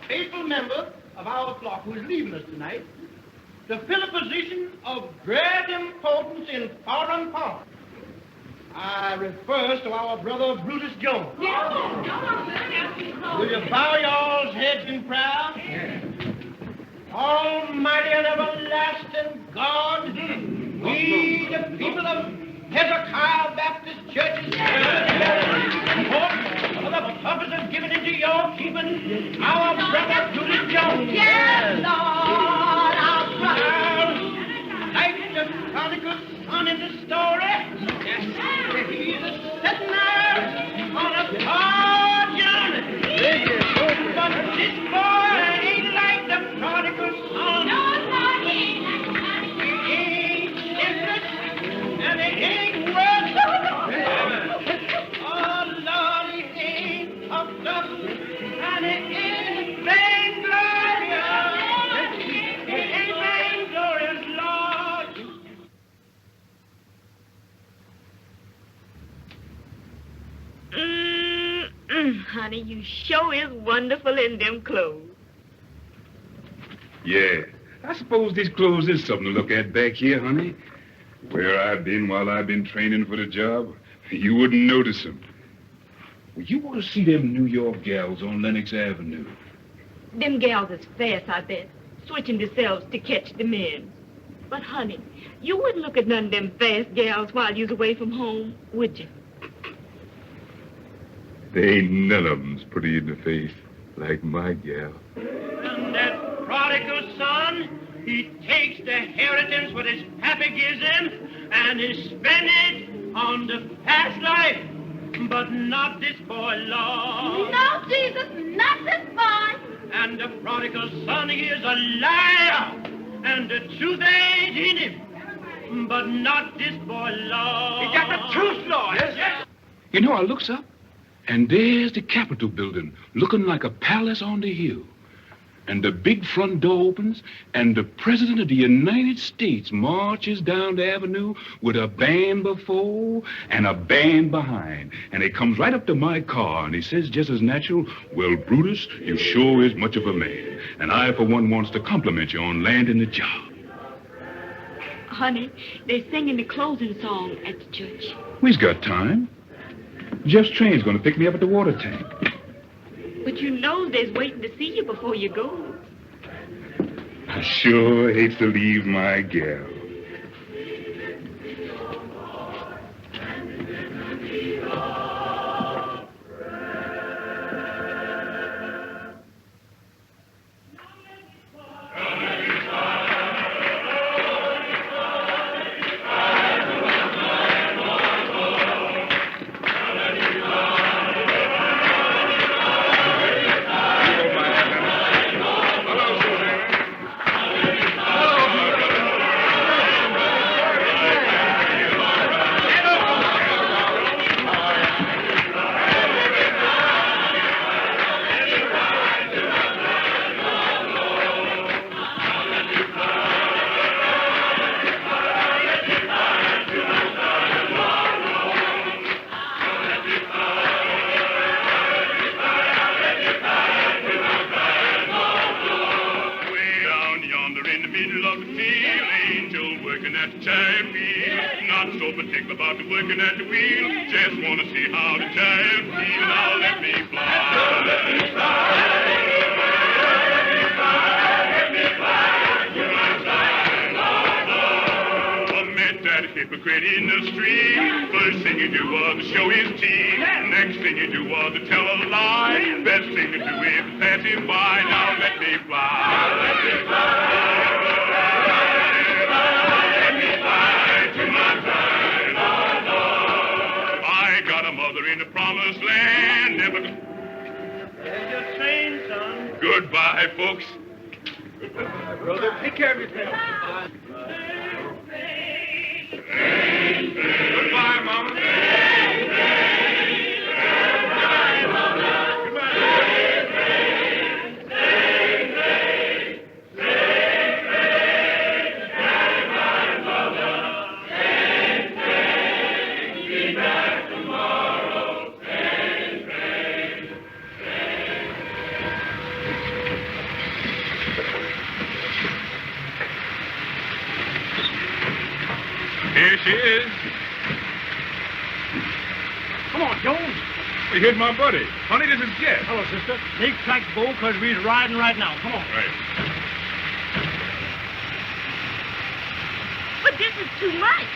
faithful member of our flock who is leaving us tonight to fill a position of great importance in foreign parts. I refer to our brother Brutus Jones. Will you bow y'all's heads in prayer? Almighty and everlasting God, we, the people of Hezekiah Baptist Church's for the purpose of giving into your keeping our brother Dudley Jones. Yes, Lord, our brother. Like the prodigal son in the story, he's sitting there on a far journey. But this boy ain't like the prodigal son. No, Lord, he ain't. He ain't shiftless, and he ain't worthless. Oh, Lord, he ain't puffed up, and he ain't vainglorious. He ain't vainglorious, Lord. Honey, you sure is wonderful in them clothes. Yeah, I suppose these clothes is something to look at back here, honey. Where I've been while I've been training for the job, you wouldn't notice them. Well, you ought to see them New York gals on Lenox Avenue. Them gals is fast, I bet, switching themselves to catch the men. But, honey, you wouldn't look at none of them fast gals while you was away from home, would you? There ain't none of them's pretty in the face like my gal. And that prodigal son, he takes the inheritance what his pappy gives him and he spends it on the past life. But not this boy, Lord. No, Jesus, not this boy. And the prodigal son, he is a liar. And the truth ain't in him. But not this boy, Lord. He got the truth, Lord. Yes. You know, I looks up, and there's the Capitol building, looking like a palace on the hill. And the big front door opens, and the President of the United States marches down the avenue with a band before and a band behind. And he comes right up to my car, and he says just as natural, "Well, Brutus, you sure is much of a man. And I, for one, wants to compliment you on landing the job." Honey, they're singing the closing song at the church. We've got time. Jeff's train's going to pick me up at the water tank. But you know they's waiting to see you before you go. I sure hate to leave my gal. Goodbye, folks. Goodbye, brother. Take care of yourself. Goodbye, Mama. Hey, here's my buddy. Honey, this is Jeff. Hello, sister. Make tracks, Bo, because we're riding right now. Come on. Right. But this is too much.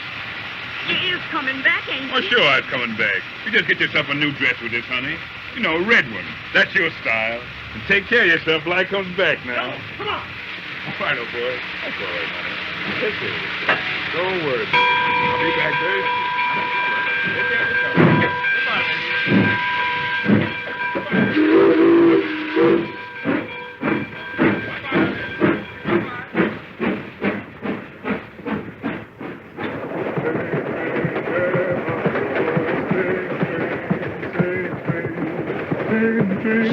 You is coming back, ain't Oh, you? sure, I was coming back. You just get yourself a new dress with this, honey. You know, a red one. That's your style. And take care of yourself till I comes back now. Come on. All right, old boy. That's all right, honey. Take care of yourself. Don't worry about it. I'll be back very soon. Take care of yourself. Goodbye, baby.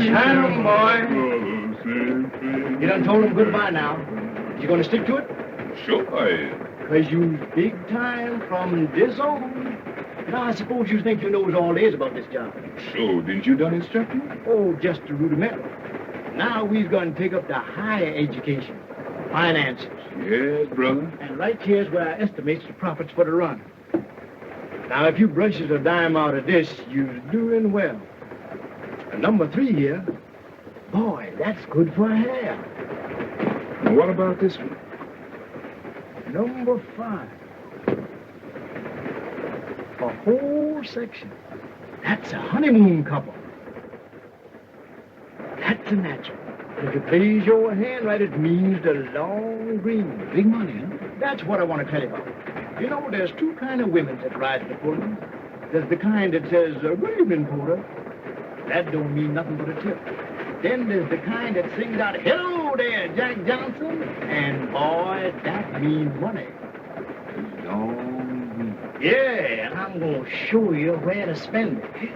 Shannon, boy. You done told him goodbye now. You gonna stick to it? Sure I am. Because you big time from this on. Now, I suppose you think you knows all there is about this job. So, didn't you done instructing? Oh, just the rudimental. Now we're going to take up the higher education. Finances. Yes, brother. And right here's where I estimates the profits for the run. Now, if you brushes a dime out of this, you're doing well. And number 3 here, boy, that's good for hair. And what about this one? Number 5. A whole section. That's a honeymoon couple. That's a natural. If it plays your hand right, it means the long green. Big money, huh? That's what I want to tell you about. You know, there's 2 kind of women that ride the Pullman. There's the kind that says, good evening, Porter. That don't mean nothing but a tip. Then there's the kind that sings out, hello there, Jack Johnson. And boy, that means money. Long. Yeah, and I'm going to show you where to spend it.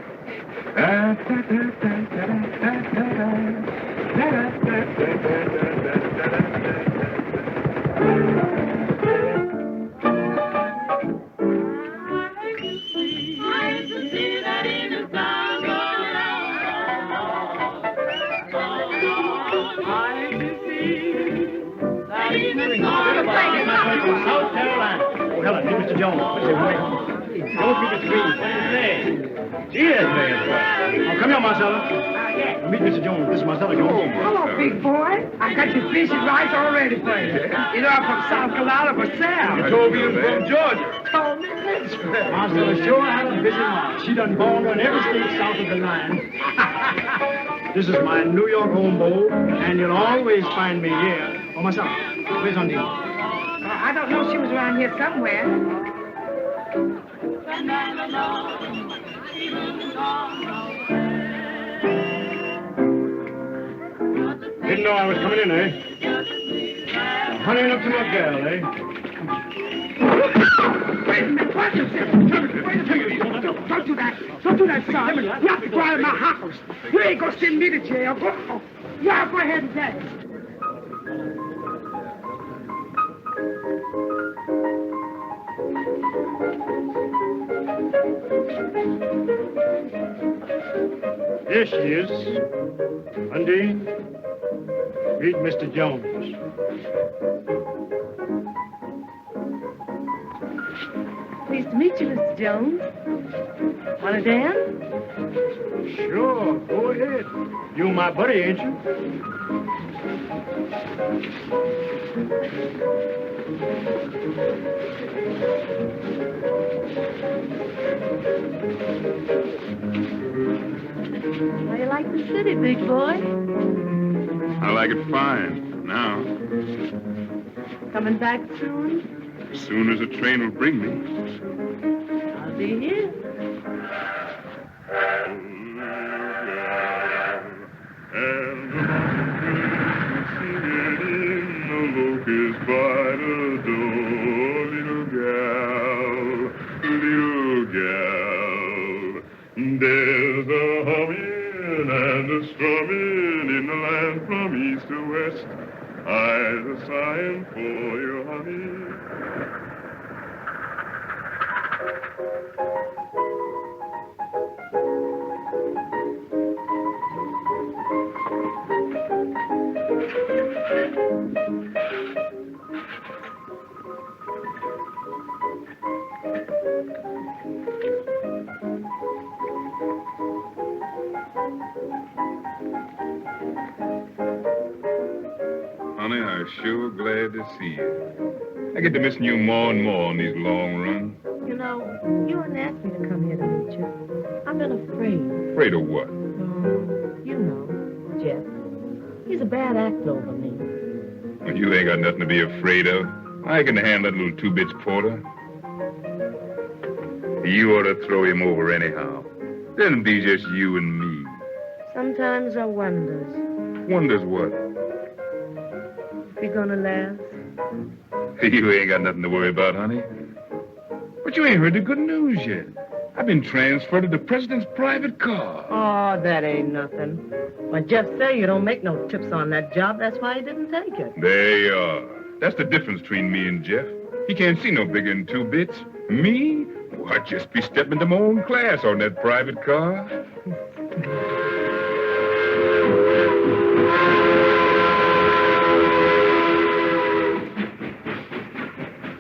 South Carolina. Oh, Helen, meet Mr. Jones. Don't meet Mr. Green. What do you say? Cheers, man. Oh, come here, Marcella. Yes. Meet Mr. Jones. This is Marcella Jones. Hello, big boy. I got your fish and rice all ready for you. You know, I'm from South Carolina for sale. You told me you was from Georgia. Told me this. Marcella sure has a busy mind. She done born on every state south of the line. This is my New York home, Bo, and you'll always find me here. Oh, Marcella, where's Undine? I don't know. She was around here somewhere. Didn't know I was coming in, eh? Honeying up to my girl, eh? Wait a minute. Watch yourself. Wait a minute. Don't do that. Don't do that, son. You have to go out of my house. You ain't gonna send me to jail. Go ahead and tell it. There she is. Undine, meet Mr. Jones. Pleased to meet you, Mr. Jones. Want to dance? Sure, go ahead. You my buddy, ain't you? How you like the city, big boy? I like it fine now. Coming back soon? As soon as the train will bring me. I'll be here. And seated in the locust by the door, little gal. There's a humming and a strumming in the land from east to west. I've a sighing for you, honey. honey. I'm sure glad to see you. I get to missing you more and more on these long runs. You know, you hadn't asked me to come here to meet you. I've been afraid. Afraid of what? You know, Jeff. He's a bad actor over me. Well, you ain't got nothing to be afraid of. I can handle that little two-bits porter. You ought to throw him over anyhow. Then be just you and me. Sometimes I wonders Wonders what? if you're gonna last. You ain't got nothing to worry about, honey. But you ain't heard the good news yet. I've been transferred to the president's private car. Oh, that ain't nothing. Well, Jeff said you don't make no tips on that job. That's why he didn't take it. There you are. That's the difference between me and Jeff. He can't see no bigger than two bits. Me? Well, I'd just be stepping into my own class on that private car.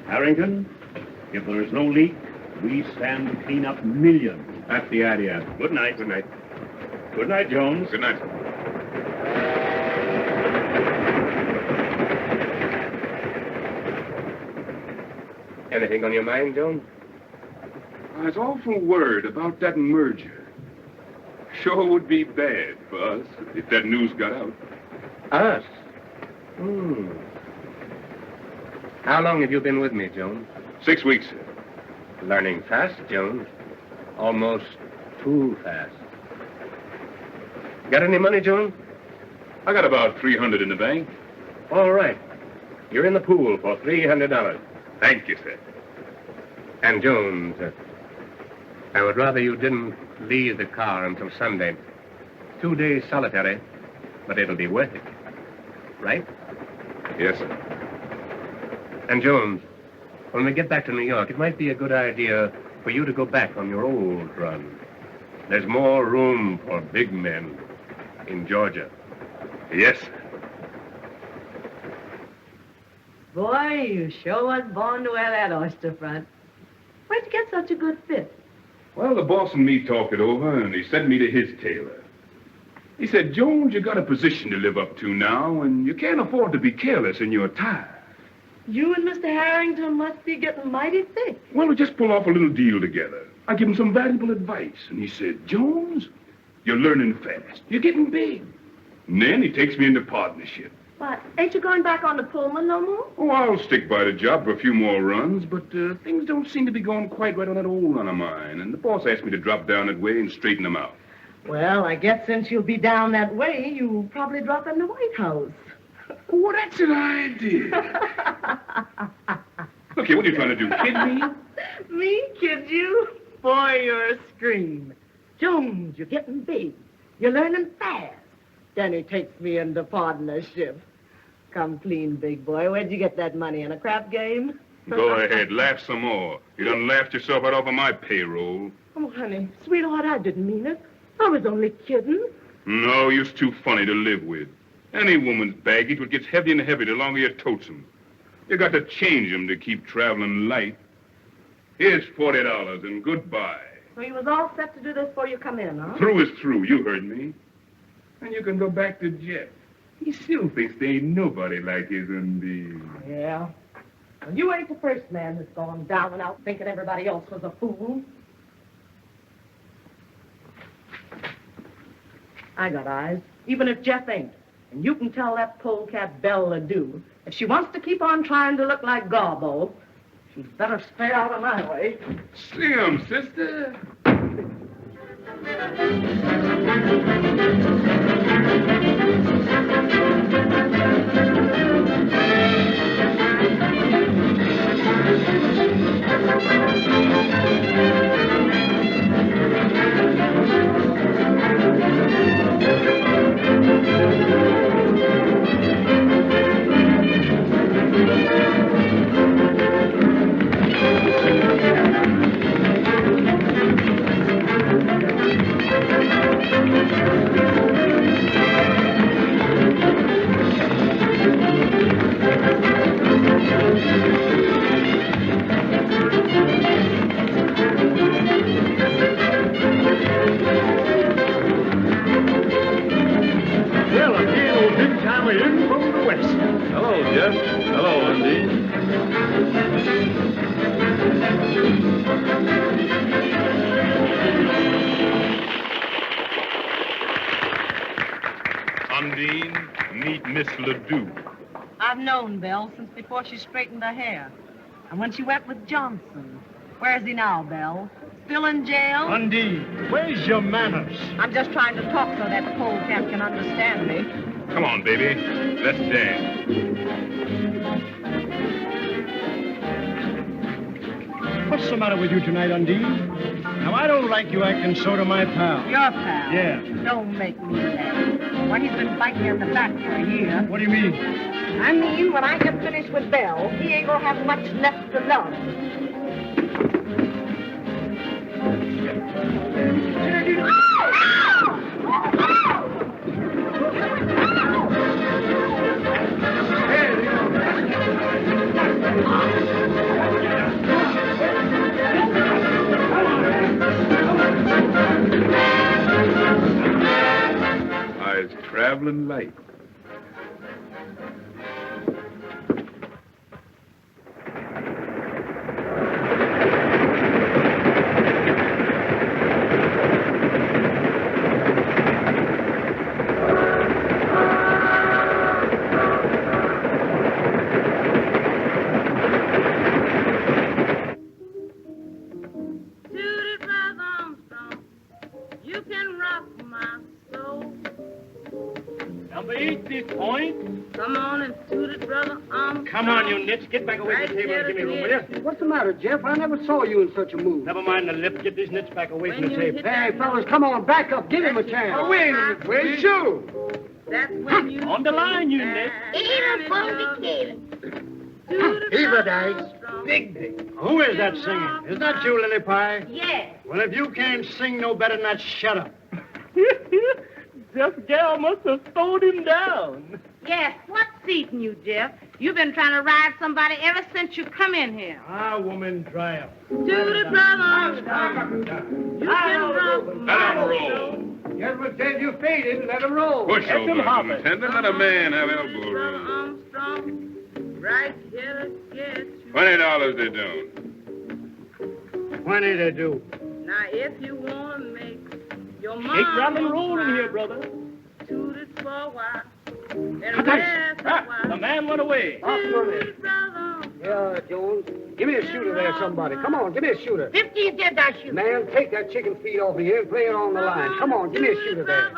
Harrington, if there is no leak, we stand to clean up millions. That's the idea. Good night. Good night. Good night, Jones. Good night. Anything on your mind, Jones? I was awful worried about that merger. Sure would be bad for us if that news got out. Us? How long have you been with me, Jones? 6 weeks, sir. Learning fast, Jones. Almost too fast. Got any money, Jones? I got about $300 in the bank. All right. You're in the pool for $300. Thank you, sir. And, Jones, I would rather you didn't leave the car until Sunday. 2 days solitary, but it'll be worth it. Right? Yes, sir. And, Jones, when we get back to New York, it might be a good idea for you to go back on your old run. There's more room for big men in Georgia. Yes, sir. Boy, you sure was born to wear that oyster front. Where'd you get such a good fit? Well, the boss and me talked it over, and he sent me to his tailor. He said, Jones, you got a position to live up to now, and you can't afford to be careless in your attire. You and Mr. Harrington must be getting mighty thick. Well, we just pulled off a little deal together. I give him some valuable advice, and he said, Jones, you're learning fast. You're getting big. And then he takes me into partnership. But ain't you going back on the Pullman no more? Oh, I'll stick by the job for a few more runs, but things don't seem to be going quite right on that old run of mine, and the boss asked me to drop down that way and straighten them out. Well, I guess since you'll be down that way, you'll probably drop in the White House. Oh, that's an idea. Look here, what are you trying to do, kid me? Me kid you? Boy, you're a scream. Jones, you're getting big. You're learning fast. Then he takes me into partnership. Come clean, big boy. Where'd you get that money? In a crap game? Go ahead, laugh some more. You done laughed yourself right off of my payroll. Oh, honey, sweetheart, I didn't mean it. I was only kidding. No, you're too funny to live with. Any woman's baggage would get heavier and heavier the longer you totes 'em. You got to change 'em to keep traveling light. Here's $40 and goodbye. So you was all set to do this before you come in, huh? Through is through, you heard me. And you can go back to Jeff. He still thinks there ain't nobody like his Undine. Yeah. Well, you ain't the first man that's gone down and out thinking everybody else was a fool. I got eyes, even if Jeff ain't. And you can tell that polecat Belle do. If she wants to keep on trying to look like Garbo, she's better stay out of my way. Slim, sister. coming in from the west. Hello, Jeff. Hello, Undine. Undine, meet Miss Ledoux. I've known Belle since before she straightened her hair. And when she went with Johnson. Where's he now, Belle? Still in jail? Undine, where's your manners? I'm just trying to talk so that polecat can understand me. Come on, baby. Let's dance. What's the matter with you tonight, Undine? Now, I don't like you acting so to my pal. Your pal? Yeah. Don't make me laugh. Why, he's been biting me in the back for a year. What do you mean? I mean, when I get finished with Belle, he ain't gonna have much left to love. Eyes traveling light. Number 8, this point. Come on and toot it, brother. Come on, you nits. Get back away from the table and give me room, will you? What's the matter, Jeff? I never saw you in such a mood. Never mind the lip. Get these nits back away from the table. Hey, fellas, come on, back up. Give him a chance. Oh, wait a minute. Where's you? That's when you... On the line, you nits. Heave a dice. Big dick. Who is that singing? Is that you, Lily Pie? Yeah. Well, if you can't sing no better than that, shut up. Jeff Gale must have throwed him down. Yes, what's eating you, Jeff? You've been trying to ride somebody ever since you come in here. Ah, woman, dry up. Toot it, brother. You can rock Let him roll. Gentlemen said you faded. Let him roll. Push Let over, them hop it. contender. Let a man have elbow room. Armstrong, right here to get you. $20 they don't. 20 to do. Now, if you want to make your mom... Shake, rattle, and roll in here, brother. Toot it for a while. And Cut rest a Ah, the while. man went away. Toot it, brother. Yeah, Jones. Give me a shooter there, somebody. Come on, give me a shooter. 50 did that shoot. Man, take that chicken feed off of here and play it on the line. Come on, give me a shooter there.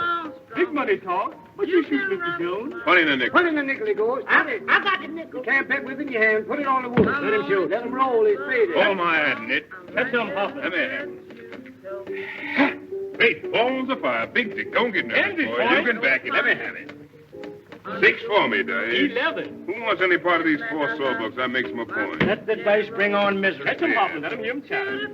Big money talk. What you shoot, Mr. Jones? 20 in the nickel. Put in the nickel, he goes. I got the nickel. You can't bet with it in your hand. Put it on the wood. Let him shoot. Let him roll. He's faded. Oh, my head, Nit. Let them hop Let it. me have it. Great balls of fire. Big dick. Don't get nervous, End it, boy. boy. You can back it. Let me have it. 6 for me, Dice. 11. Who wants any part of these 4 sawbucks? That makes my point. Let the dice bring on misery. Let them hop it. Let them hear him chatter.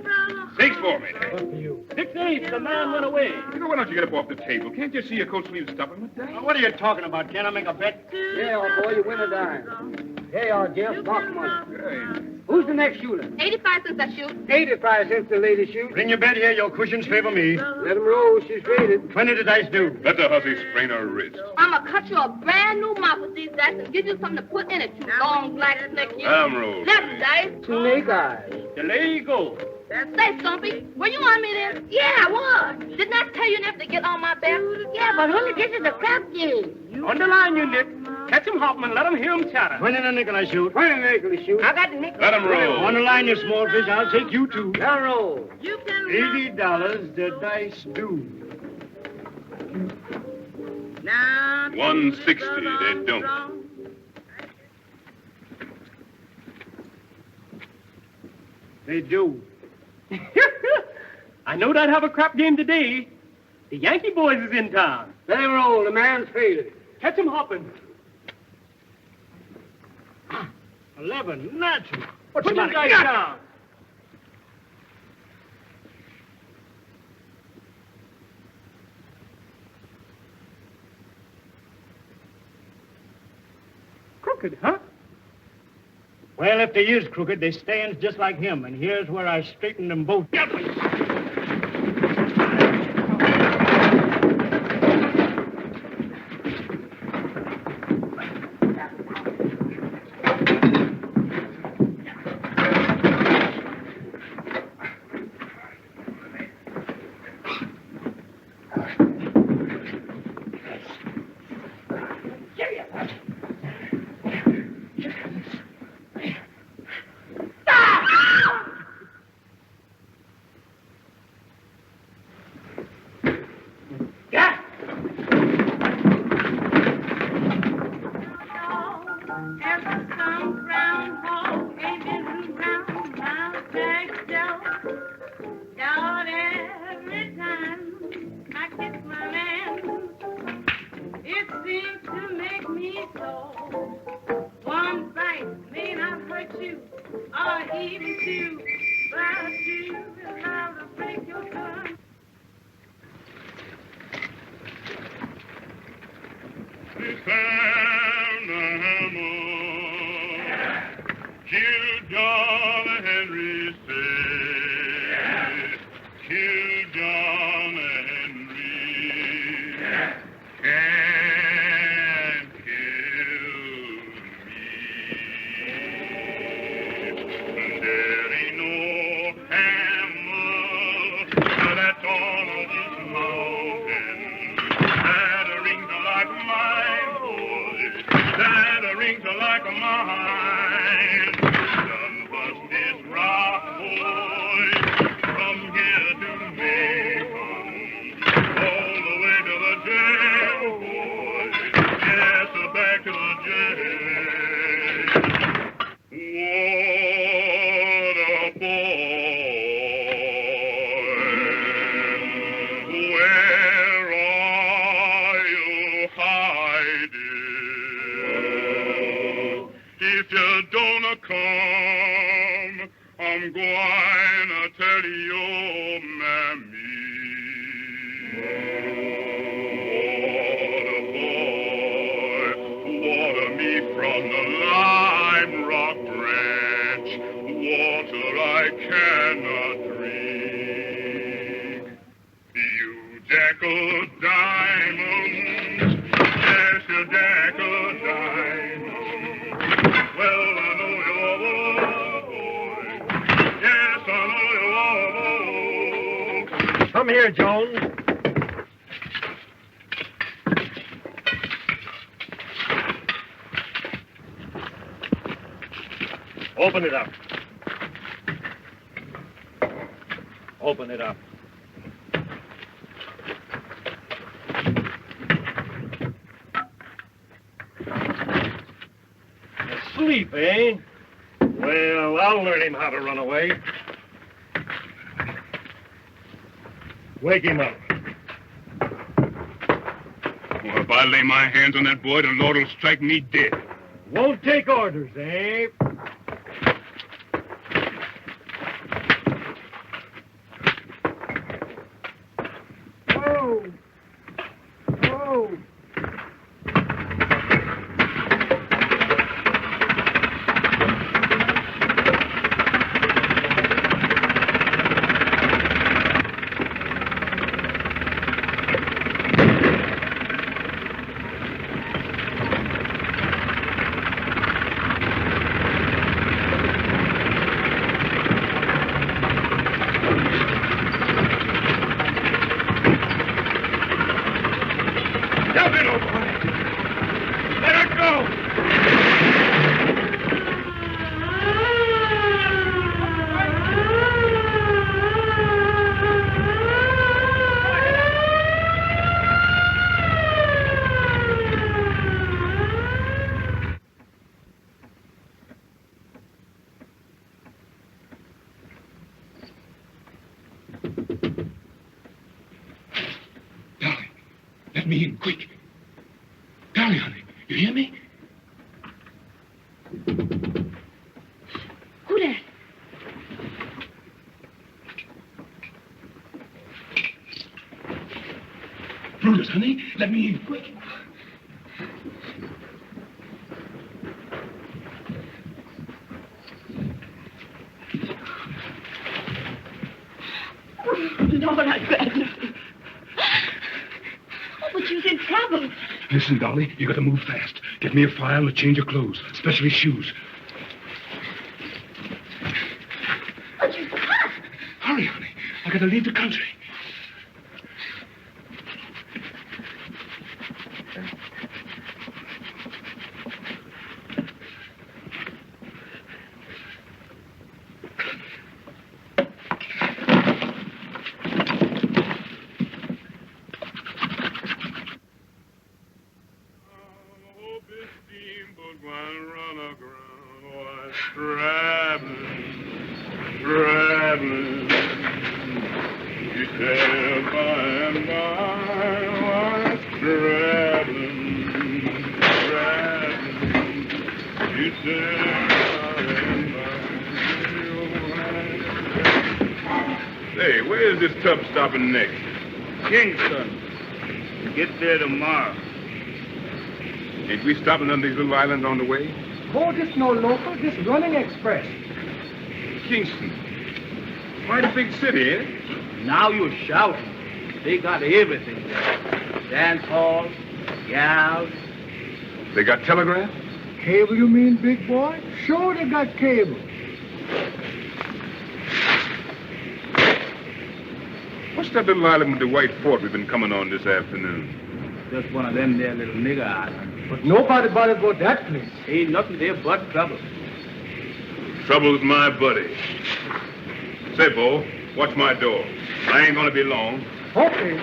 6 for me, Dice. What for you? 6-8. The man went away. You know, why don't you get up off the table? Can't you see your coat sleeve stopping with Dice? Now, what are you talking about? Can I make a bet? Yeah, old boy, you win a dime. Hey, Jeff, box money. Hey. Who's the next shooter? 85 cents I shoot. 85 cents the lady shoots. Bring your bet here. Your cushions favor me. Let him roll. She's faded. 20 the dice do. Let the hussy sprain her wrist. I'm going to cut you a brand new mop with these dice and give you something to put in it, you long black snake. You. I'm rolling. Left dice. Snake eyes. There you go. Say, Stumpy, were you on me then? Yeah, I was. Didn't I tell you never to get on my back? Yeah, but honey, this is a crap game. On the line, you Nick. Catch him, Hoffman. Let him hear him chatter. 20 the nickel I shoot. 20 nickel he shoots. I got the nickel. Let him roll. On the line, you small fish. I'll take you too. Let him roll. You can $80 the dice do. now. 160, they don't. They do. I know I'd have a crap game today. The Yankee boys is in town. Let him roll. The man's faded. Catch him hopping. 11, natural. What's the matter? Dice down. Crooked, huh? Well, if they is crooked, they stands just like him, and here's where I straighten them both. hurt me so. One thing may not hurt you, or even two, but you will have to break your tongue. Sound the hammer, kill John Henry, say, kill John Henry, can't kill me. There ain't no hammer that's on this mountain that rings like mine, boy, that rings like mine. Done bust this rock, boy, from here to Macon, all the way to the jail, boy, yes, back to the jail. What a boy, where are you hiding? If you don't come, I'm going to tell your mammy. What a boy, water me from the lime rock branch, water I cannot drink. You jack of diamonds, yes, you jack of diamonds. Well, I know you're a boy, yes, I know you're a boy. Come here, Jones. Open it up. Open it up. Asleep, eh? Well, I'll learn him how to run away. Wake him up. Well, if I lay my hands on that boy, the Lord will strike me dead. Won't take orders, eh? Whoa! Whoa! Let me in, quick. Darling, honey, you hear me? Who that? Brutus, honey, let me in, quick. Lord, I'd rather. Oh, but you're in trouble. Listen, Dolly, you got to move fast. Get me a file and a change of clothes, especially shoes. But you can't. Hurry, honey. I got to leave the country. Hey, where's this tub stopping next? Kingston. Get there tomorrow. Ain't we stopping on these little islands on the way? Oh, this no local, this running express. Kingston. Quite a big city, ain't it? Now you're shouting. They got everything there. Dance halls, gals. They got telegraph? Cable, you mean, big boy? Sure they got cable. What's that little island with the white fort we've been coming on this afternoon? Just one of them there little nigger islands. But nobody bothered about that place. Ain't nothing there but trouble. Trouble's my buddy. Say, Bo, watch my door. I ain't gonna be long. Okay.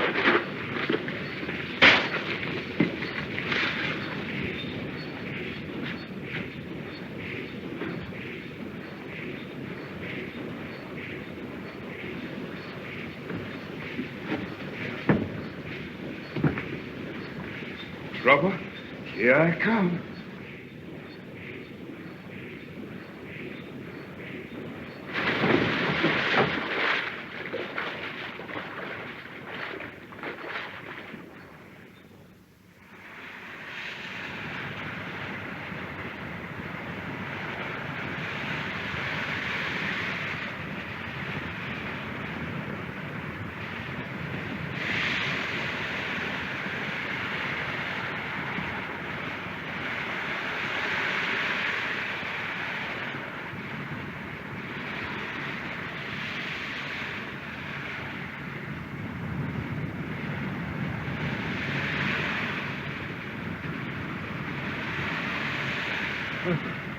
Trouble? Here I come.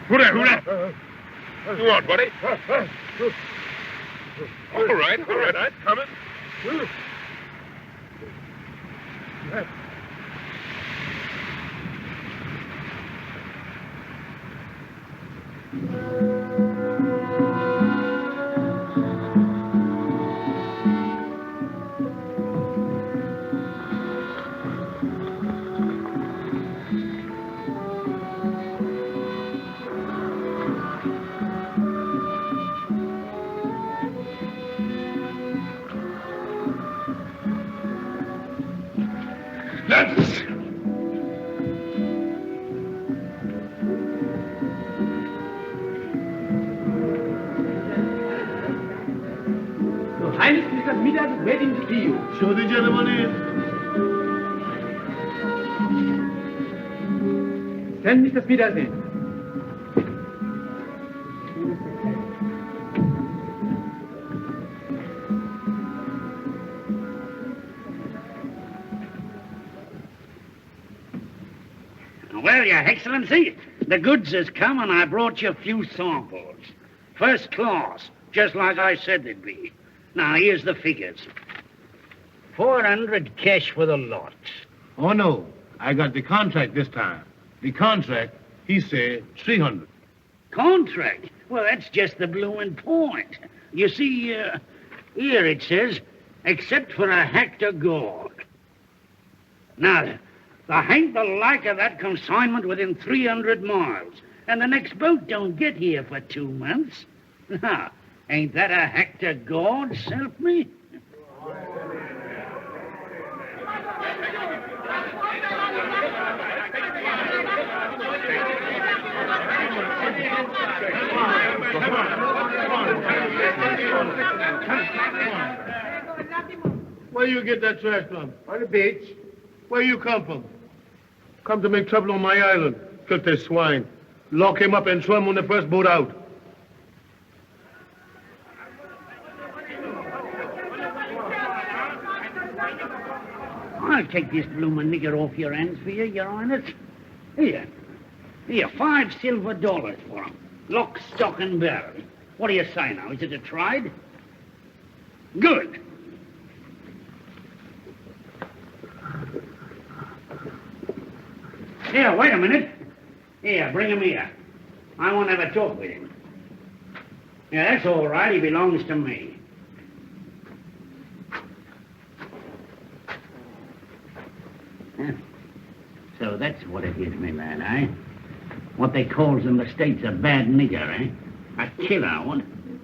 Who that? What you want, buddy? All right, I'm coming. Your Highness, Mr. Smithers is waiting to see you. Show the gentleman in. Send Mr. Smithers in. Well, Your Excellency, the goods has come and I brought you a few samples. First class, just like I said they'd be. Now, here's the figures. 400 cash for the lot. Oh, no. I got the contract this time. The contract, he said 300. Contract? Well, that's just the bloomin' point. You see, here it says, except for a hectare gold. Now, there ain't the like of that consignment within 300 miles, and the next boat don't get here for 2 months. Now, ain't that a hectare gold, self me? Where you get that trash from? On the beach. Where you come from? Come to make trouble on my island. Filthy swine. Lock him up and throw him on the first boat out. I'll take this bloomin' nigger off your hands for you, Your Highness. Here, $5 silver for him. Lock, stock, and barrel. What do you say now? Is it a trade? Good. Here, wait a minute. Here, bring him here. I want to have a talk with him. Yeah, that's all right. He belongs to me. Huh? So that's what it is, my man, eh? What they calls in the States a bad nigger, eh? A killer, what?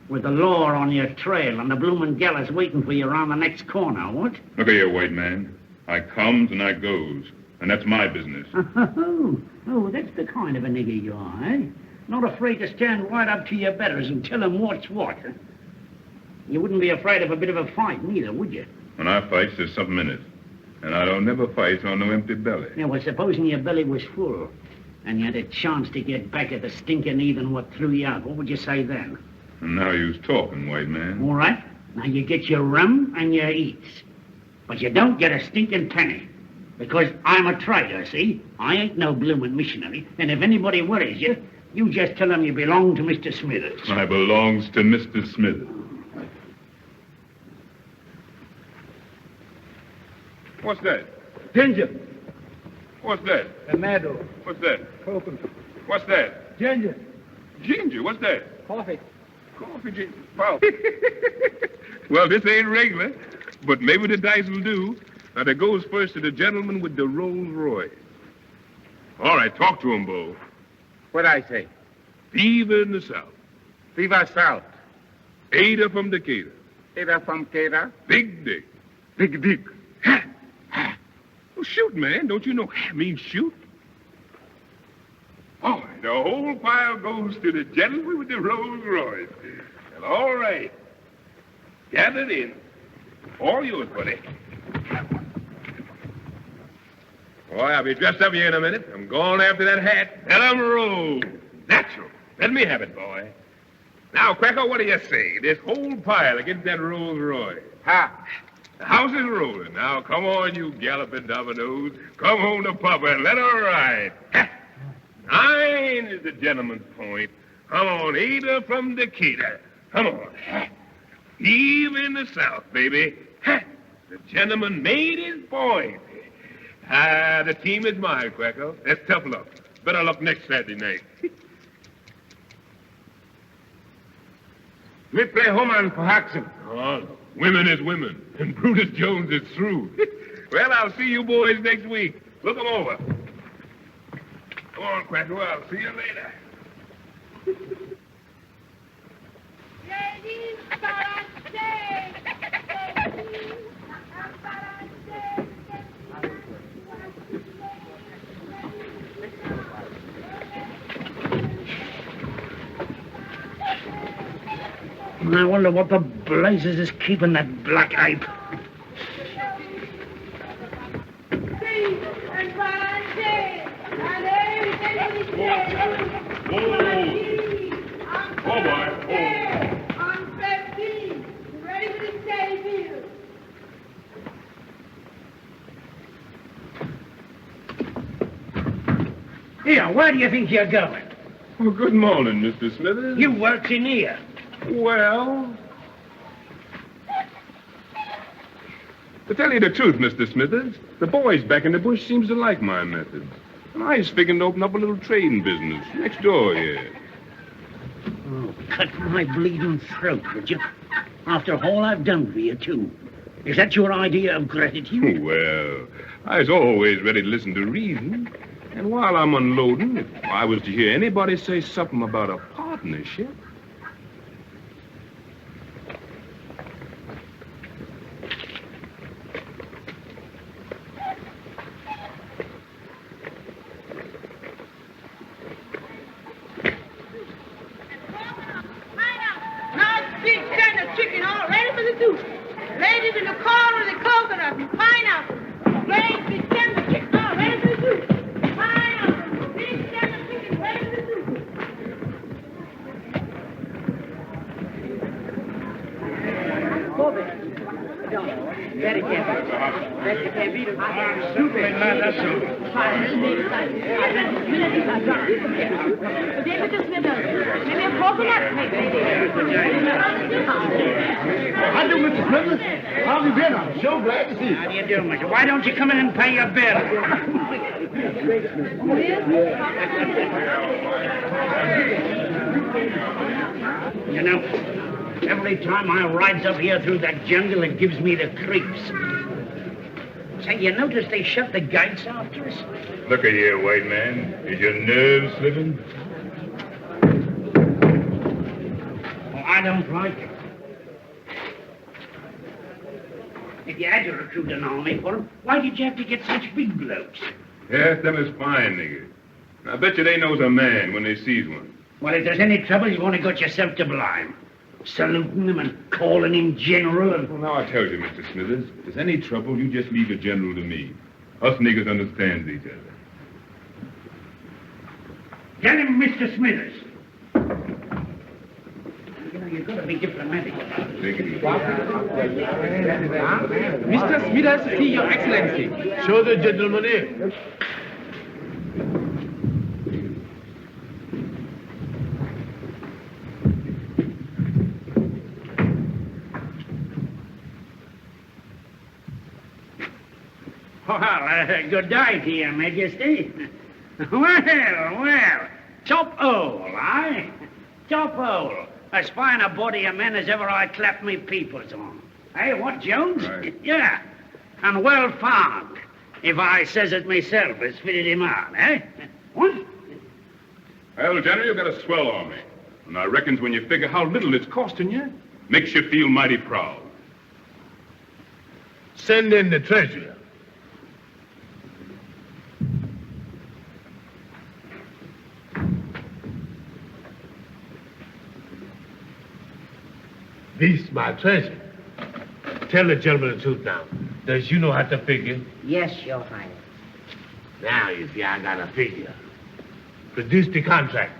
With the law on your trail and the bloomin' gallows waiting for you around the next corner, what? Look here, white man. I comes and I goes, and that's my business. Oh, that's the kind of a nigger you are, eh? Not afraid to stand right up to your betters and tell them what's what. You wouldn't be afraid of a bit of a fight, neither, would you? When I fights, there's something in it. And I don't never fight on no empty belly. Yeah, well, supposing your belly was full, and you had a chance to get back at the stinking heathen what threw you out, what would you say then? And now you's talking, white man. All right. Now you get your rum and your eats. But you don't get a stinking penny. Because I'm a trader, see? I ain't no bloomin' missionary. And if anybody worries you, you just tell them you belong to Mr. Smithers. I belongs to Mr. Smithers. What's that? Ginger. What's that? Tomato. What's that? Coconut. What's that? Ginger. Ginger, what's that? Coffee. Coffee, ginger. Wow. Well, this ain't regular, but maybe the dice will do. Now, that goes first to the gentleman with the Rolls Royce. All right, talk to him, Bo. What I say? Fever in the South. Fever South. Ada from Decatur. Ada from Decatur. Big Dick. Big Dick. Ha! Ha! Well, shoot, man. Don't you know ha means shoot? All right, the whole pile goes to the gentleman with the Rolls Royce. And all right. Gathered in. All yours, buddy. Boy, I'll be dressed up here in a minute. I'm going after that hat. Let 'em roll. Natural. Let me have it, boy. Now, Cracker, what do you say? This whole pile against that Rolls Royce. Ha! The house is rolling. Now, come on, you galloping dominoes. Come home to Papa and let her ride. Ha! 9 is the gentleman's point. Come on, Ada from Decatur. Come on. Ha! Eve in the South, baby. Ha! The gentleman made his point. The team is mine, Cracker. That's tough luck. Better luck next Saturday night. We play Homan for Haxon. Oh, women is women, and Brutus Jones is through. Well, I'll see you boys next week. Look 'em over. Come on, Cracker. I'll see you later. Ladies, on stage. I wonder what the blazes is keeping that black ape. Oh, boy. Here, where do you think you're going? Well, good morning, Mr. Smithers. You works in here. Well, to tell you the truth, Mr. Smithers, the boys back in the bush seems to like my methods. And I was figuring to open up a little trading business next door here. Oh, cut my bleeding throat, would you? After all I've done for you, too. Is that your idea of gratitude? Well, I was always ready to listen to reason. And while I'm unloading, if I was to hear anybody say something about a partnership... Ladies in the corner, the coconut, and pineapple. Plain big tender chicken, all ready for the soup. Pineapple, big tender chicken, ready for the soup. Very careful. Very careful. Stupid. Maybe a coconut, How do, Mr. Smithers? How have you been? I'm so glad to see you. How do you do, mister? Why don't you come in and pay your bill? You know, every time I rides up here through that jungle, it gives me the creeps. Say, you notice they shut the gates after us? Look at here, white man. Is your nerve slipping? Oh, I don't like it. If you had to recruit an army for them, why did you have to get such big blokes? Yes, them is fine niggas. I bet you they knows a man when they sees one. Well, if there's any trouble, you've only got yourself to blame. Saluting him and calling him general and... Well, now I tell you, Mr. Smithers, if there's any trouble, you just leave the general to me. Us niggas understands each other. Tell him, Mr. Smithers. You know, you've got to be diplomatic about it. Take it easy. Mr. Smithers, see your excellency. Show the gentleman in. Well, good day to your majesty. Well, top hole, eh? Top hole. As fine a body of men as ever I clapped me peepers on. Eh, what, Jones? Right. Yeah. And well found, if I says it myself has fitted him out, eh? What? Well, General, you got a swell army. And I reckons when you figure how little it's costing you, makes you feel mighty proud. Send in the treasurer. This my treasure. Tell the gentleman the truth now. Does you know how to figure? Yes, Your Highness. Now, if you ain't got a figure, produce the contract.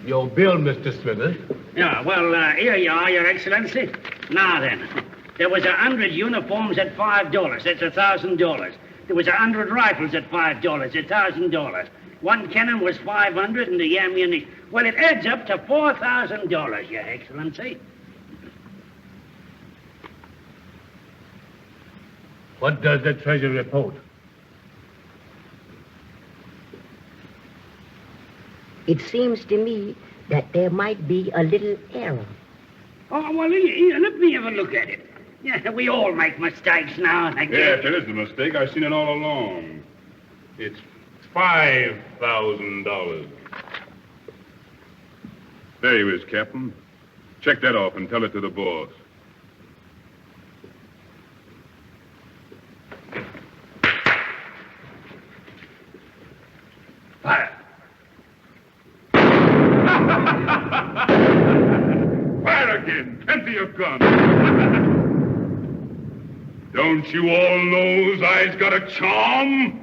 Your bill, Mr. Smithers. Yeah, well, here you are, Your Excellency. Now then, there was 100 uniforms at $5. That's $1,000. There was 100 rifles at $5. $1,000. One cannon was 500 and the ammunition. Well, it adds up to $4,000, Your Excellency. What does the treasurer report? It seems to me that there might be a little error. Oh, well, here, let me have a look at it. Yeah, we all make mistakes now and again. Yeah, if there is a mistake, I've seen it all along. It's $5,000. There you is, Captain. Check that off and tell it to the boss. Fire. Fire again! Empty your gun! Don't you all know I's got a charm?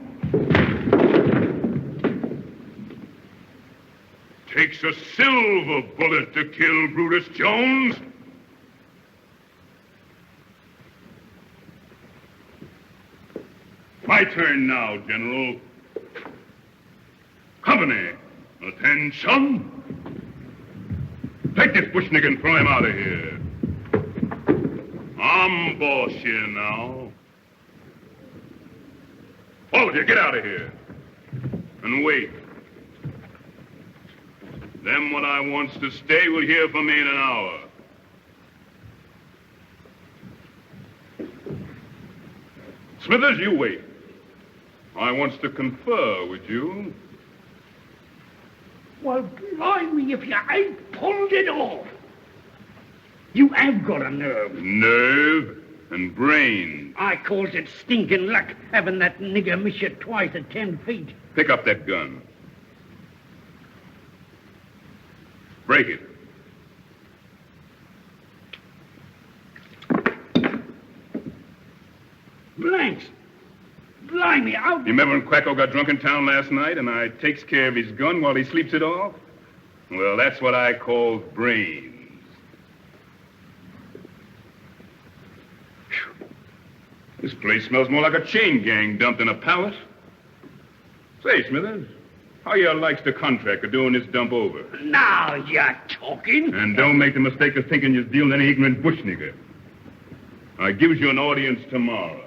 Takes a silver bullet to kill Brutus Jones. My turn now, General. Company, attention. Take this bush nigga and throw him out of here. I'm boss here now. All of you, get out of here. And wait. Them what I wants to stay will hear from me in an hour. Smithers, you wait. I wants to confer with you. Well, blimey, if you ain't pulled it off. You have got a nerve. Nerve and brain. I calls it stinking luck, having that nigger miss you twice at 10 feet. Pick up that gun. Break it. Blanks. Blimey, You remember when Quacko got drunk in town last night and I takes care of his gun while he sleeps it off? Well, that's what I call brains. Whew. This place smells more like a chain gang dumped in a palace. Say, Smithers, how you likes the contract of doing this dump over? Now you're talking. And don't make the mistake of thinking you're dealing any ignorant bush nigger. I gives you an audience tomorrow.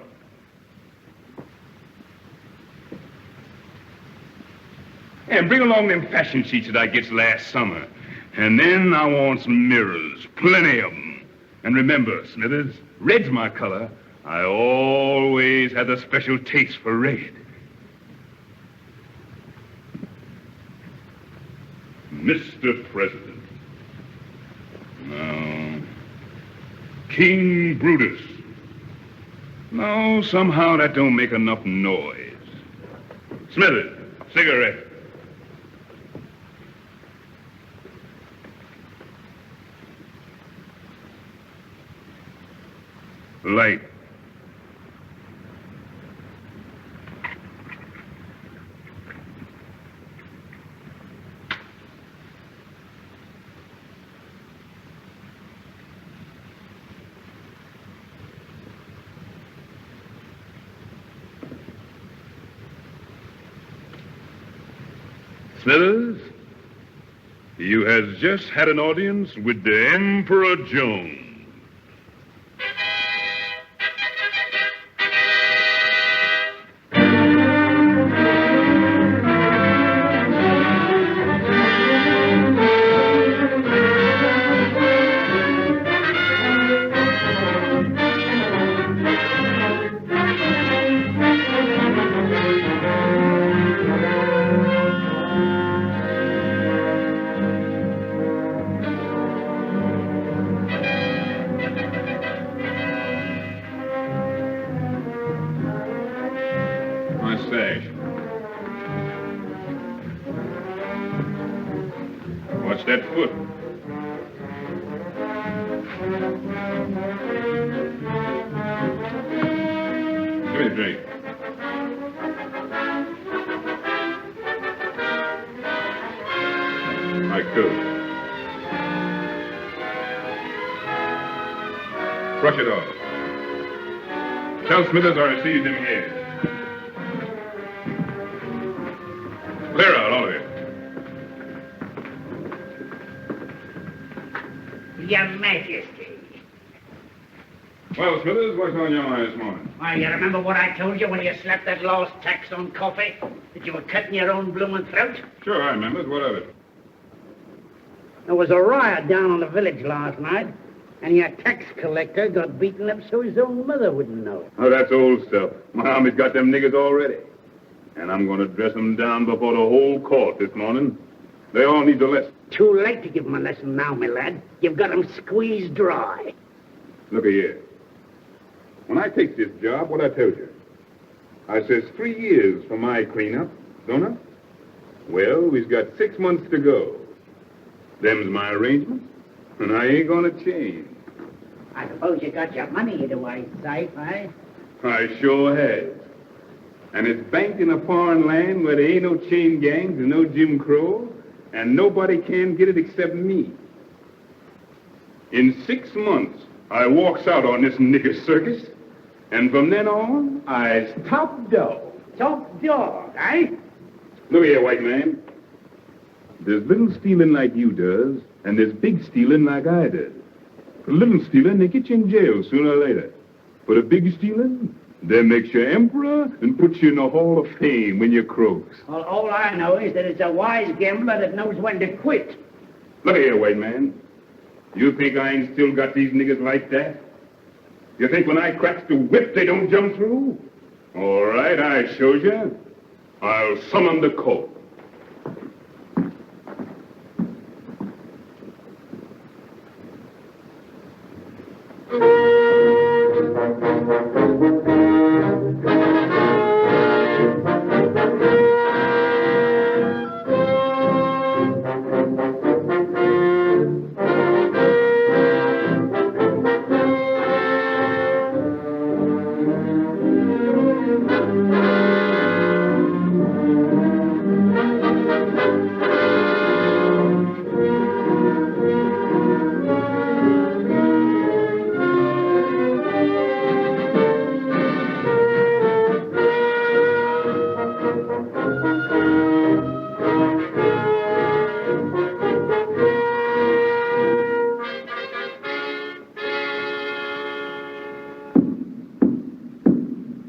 And bring along them fashion sheets that I gets last summer. And then I want some mirrors, plenty of them. And remember, Smithers, red's my color. I always had a special taste for red. Mr. President. No. King Brutus. No, somehow that don't make enough noise. Smithers, cigarette. Light. Smithers, you has just had an audience with the Emperor Jones. Watch that foot. Give me a drink. My coat. Brush it off. Tell Smithers I received him here. Clear out, all of you. Your Majesty. Well, Smithers, what's on your mind this morning? Why, you remember what I told you when you slapped that lost tax on coffee? That you were cutting your own bloomin' throat? Sure, I remember. What of it? There was a riot down on the village last night, and your tax collector got beaten up so his own mother wouldn't know. Oh, that's old stuff. My army's got them niggers already. And I'm going to dress them down before the whole court this morning. They all need the lesson. Too late to give them a lesson now, my lad. You've got them squeezed dry. Look here. When I take this job, what I told you? I says 3 years for my cleanup, don't I? Well, we've got 6 months to go. Them's my arrangements, and I ain't going to change. I suppose you got your money either way, safe, eh? I sure has. And it's banked in a foreign land where there ain't no chain gangs and no Jim Crow, and nobody can get it except me. In 6 months, I walks out on this nigger circus, and from then on, I's top dog. Top dog, eh? Look here, white man. There's little stealing like you does, and there's big stealing like I did. For little stealing, they get you in jail sooner or later. For the big stealing, they makes you emperor and puts you in the Hall of Fame when you croaks. Well, all I know is that it's a wise gambler that knows when to quit. Look here, white man. You think I ain't still got these niggers like that? You think when I cracks the whip, they don't jump through? All right, I shows you. I'll summon the court.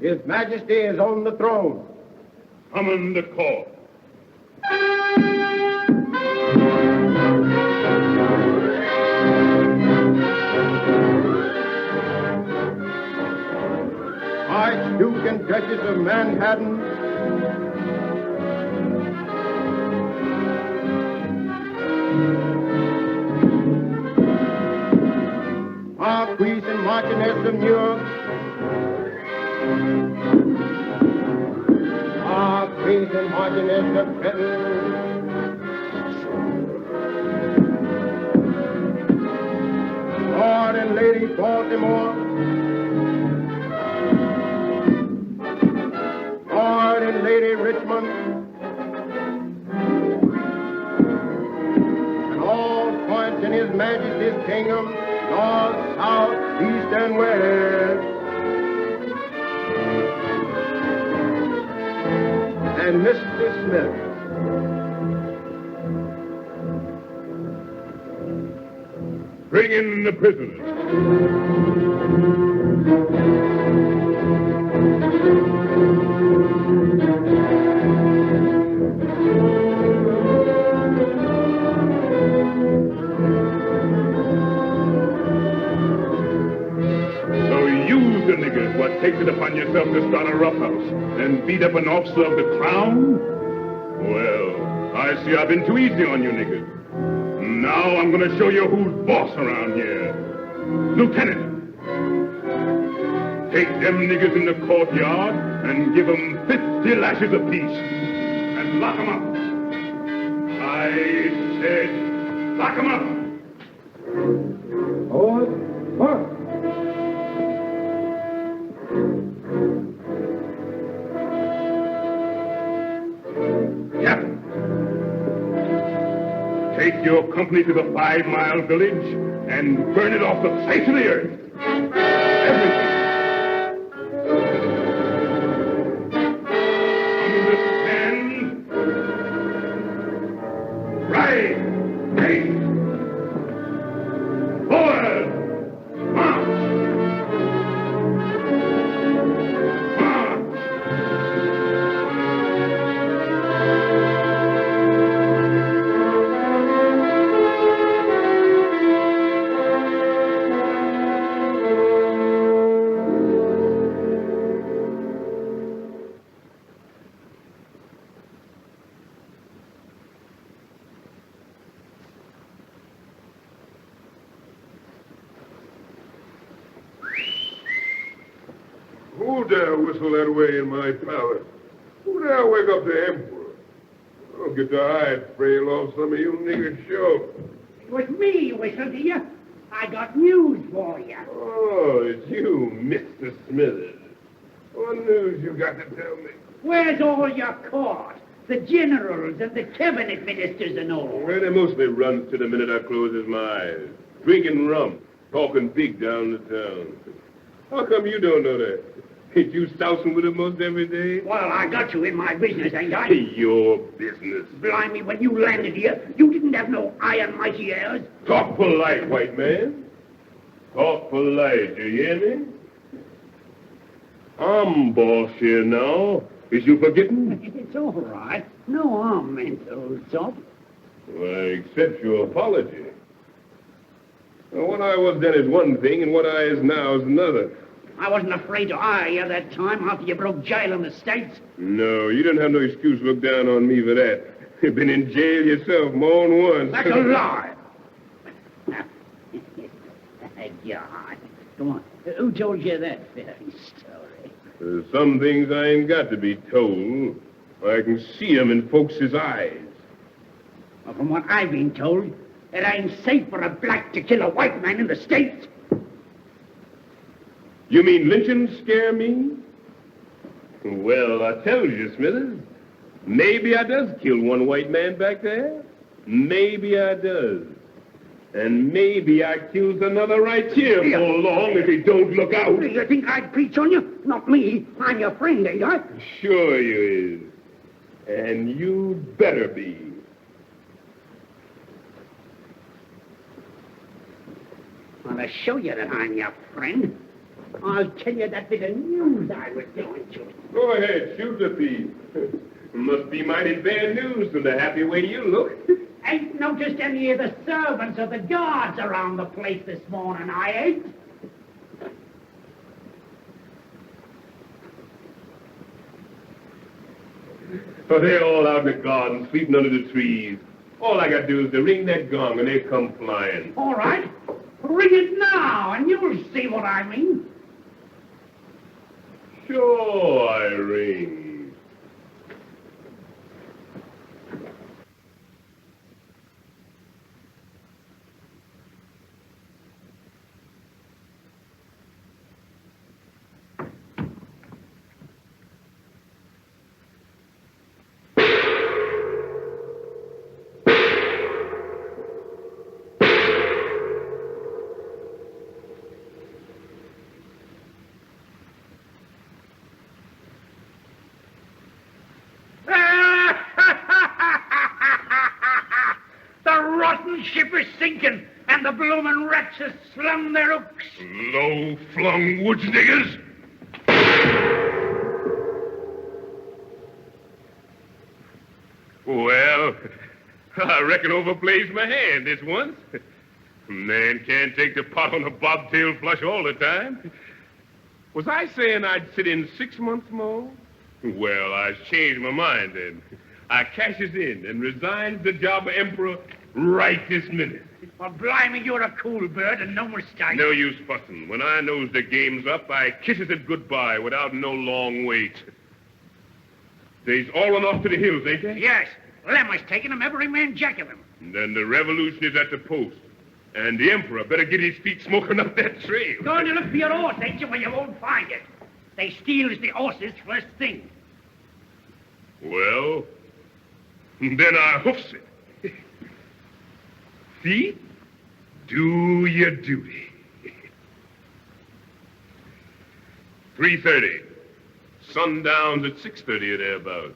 His Majesty is on the throne. Summon the court. Duke and Duchess of Manhattan, Marquis and Marchioness of New York, Marquis and Marchioness of Fredi, Lord and Lady Baltimore, Lord and Lady Richmond, and all points in His Majesty's kingdom, north, south, east, and west. And Mr. Smith. Bring in the prisoners. So you, the niggers, what takes it upon yourself to start a roughhouse and beat up an officer of the crown? Well, I see I've been too easy on you niggers. Now I'm going to show you who's boss around here. Lieutenant, take them niggers in the courtyard and give them 50 lashes apiece. And lock them up. I said, lock them up. Hold, march. Captain, take your company to the 5-mile village and burn it off the face of the earth. Everything. Understand? Right. Hey. Forward. March. Who dare whistle that way in my palace? Who dare wake up the emperor? I'll get the hide frail off some of you niggers sure. It was me who whistled to you. I got news for you. Oh, it's you, Mr. Smithers. What news you got to tell me? Where's all your court? The generals and the cabinet ministers and all. Well, they mostly runs to the minute I closes my eyes. Drinking rum, talking big down the town. How come you don't know that? Ain't you sousing with them most every day? Well, I got you in my business, ain't I? Your business. Blimey, when you landed here, you didn't have no iron mighty ears. Talk polite, white man. Talk polite, you hear me? I'm boss here now. Is you forgetting? It's all right. No harm meant, old top. Well, I accept your apology. Well, what I was then is one thing, and what I is now is another. I wasn't afraid to eye you that time after you broke jail in the States. No, you didn't have no excuse to look down on me for that. You've been in jail yourself more than once. That's a lie. God. Come on. Who told you that fairy story? There's some things I ain't got to be told. I can see 'em in folks' eyes. Well, from what I've been told, it ain't safe for a black to kill a white man in the States. You mean lynching scare me? Well, I tell you, Smithers, maybe I does kill one white man back there. Maybe I does. And maybe I kills another right here before long if he don't look out. You think I'd preach on you? Not me. I'm your friend, ain't I? Sure you is. And you better be. Well, to show you that I'm your friend, I'll tell you that bit of news I was doing to you. Go ahead, shoot the thief. Must be mighty bad news from the happy way you look. Ain't noticed any of the servants or the guards around the place this morning, I ain't. Oh, they're all out in the garden, sleeping under the trees. All I got to do is to ring that gong and they come flying. All right. Ring it now, and you'll see what I mean. Sure, I ring. Ship is sinking, and the bloomin' rats have slung their hooks. Low-flung woods diggers. Well, I reckon overplays my hand this once. Man can't take the pot on a bobtail flush all the time. Was I saying I'd sit in 6 months more? Well, I changed my mind then. I cashes in and resigns the job of emperor right this minute. Well, blimey, you're a cool bird and no mistake. No use fussing. When I knows the game's up, I kisses it goodbye without no long wait. They's all run off to the hills, ain't they? Yes. Lemmer's taking them, every man jack of them. And then the revolution is at the post. And the emperor better get his feet smoking up that trail. Going to look for your horse, ain't you? Well, you won't find it. They steals the horses first thing. Well, then I hoofs it. See? Do your duty. 3:30. Sundown's at 6:30 or thereabouts.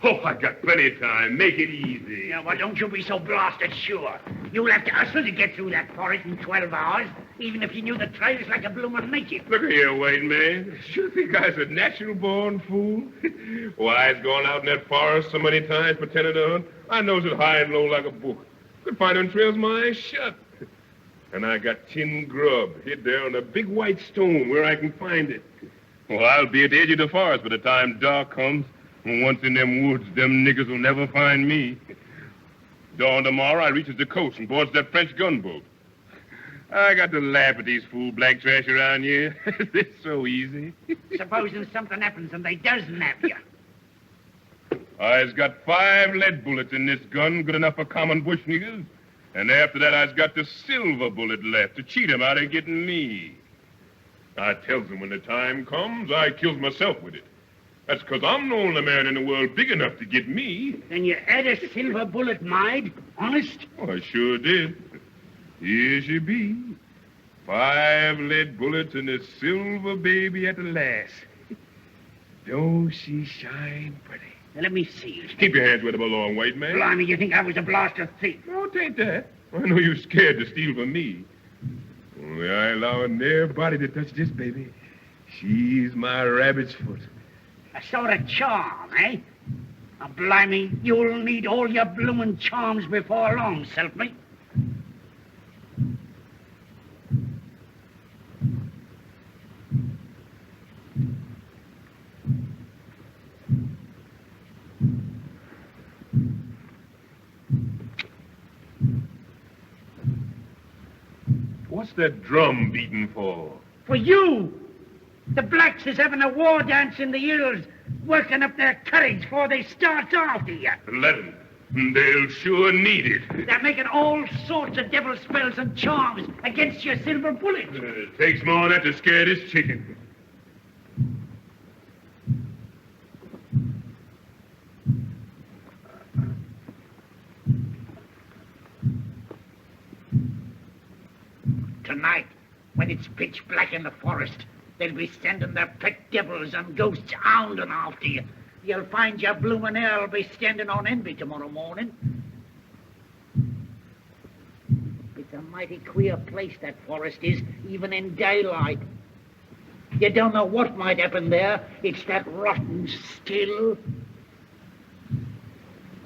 Oh, I got plenty of time. Make it easy. Yeah, well, don't you be so blasted sure. You'll have to hustle to get through that forest in 12 hours, even if you knew the trails like a bloomin' native. Look here, white man. You think I's a natural-born fool? Why, I's gone out in that forest so many times pretending to hunt. I knows it high and low like a book. Could find them trails my eyes shut. And I got tin grub hid there on a big white stone where I can find it. Well, I'll be at the edge of the forest by the time dark comes. And once in them woods, them niggers will never find me. Dawn tomorrow, I reaches the coast and boards that French gunboat. I got to laugh at these fool black trash around here. It's so easy. Supposing something happens and they does nab you. I's got 5 lead bullets in this gun, good enough for common bush niggers. And after that, I's got the silver bullet left to cheat 'em out of getting me. I tells 'em when the time comes, I kills myself with it. That's 'cause I'm the only man in the world big enough to get me. Then you had a silver bullet, Maid? Honest? Oh, I sure did. Here she be. 5 lead bullets and a silver baby at the last. Don't she shine pretty? Now, let me see. Keep your hands where they belong, white man. Blimey, you think I was a blaster thief? No, it ain't that. I know you're scared to steal from me. Only I ain't allowing nobody to touch this baby. She's my rabbit's foot. A sort of charm, eh? Now, blimey, you'll need all your bloomin' charms before long, Self-me. What's that drum beating for? For you! The blacks is having a war dance in the hills, working up their courage before they start after you. Let 'em. They'll sure need it. They're making all sorts of devil spells and charms against your silver bullet. It takes more than that to scare this chicken. Tonight, when it's pitch black in the forest, they'll be sending their pet devils and ghosts hounding after you. You'll find your bloomin' hell be standing on envy tomorrow morning. It's a mighty queer place, that forest is, even in daylight. You don't know what might happen there. It's that rotten still.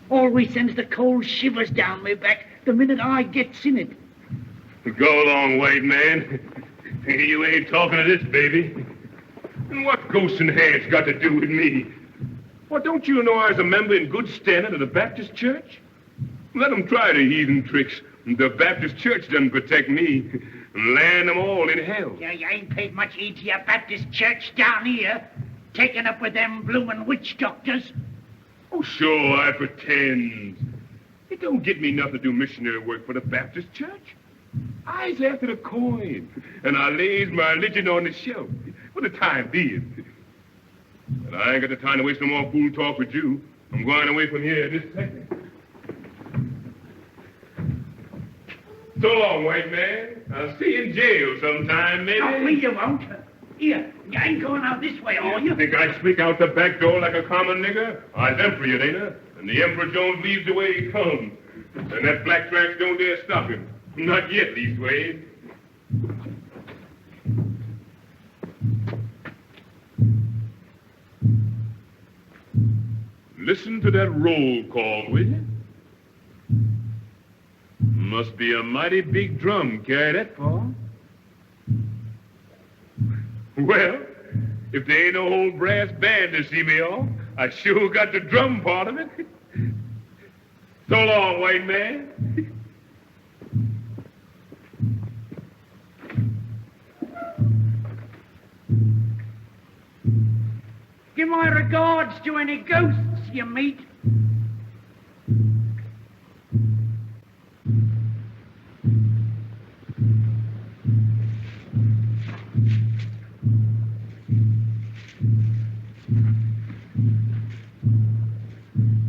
Always sends the cold shivers down my back the minute I gets in it. Go along, white man. You ain't talking to this baby. And what ghosts and hands got to do with me? Well, don't you know I was a member in good standing of the Baptist church? Let them try the heathen tricks. The Baptist church doesn't protect me. Land them all in hell. Yeah, you ain't paid much heed to your Baptist church down here. Taking up with them bloomin' witch doctors. Oh, sure, I pretend. It don't get me nothing to do missionary work for the Baptist church. I's after the coin, and I lays my religion on the shelf for the time being. But I ain't got the time to waste no more fool talk with you. I'm going away from here this second. So long, white man. I'll see you in jail sometime, maybe. Oh, me you won't. Here, you ain't going out this way, are you? Think I sneak out the back door like a common nigger? I's emperor, you ain't I? And the Emperor Jones leaves the way he comes. And that black trash don't dare stop him. Not yet, leastways. Listen to that roll call, will you? Must be a mighty big drum carry that far. Well, if there ain't no old brass band to see me off, I sure got the drum part of it. So long, white man. Give my regards to any ghosts you meet.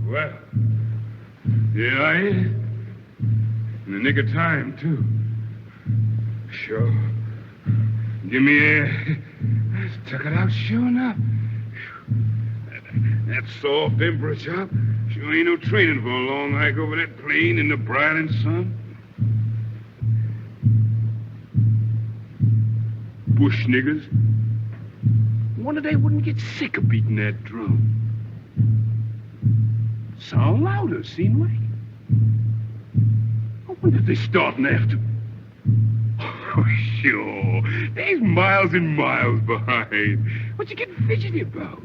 Well, here I am. In the nick of time, too. Sure. Give me air. I stuck it out sure enough. That soft emperor chop sure ain't no training for a long hike over that plain in the brilliant sun. Bush niggers. Wonder they wouldn't get sick of beating that drum. Sound louder, seem like. I wonder if they're starting after. Oh, sure. There's miles and miles behind. What you get fidgety about?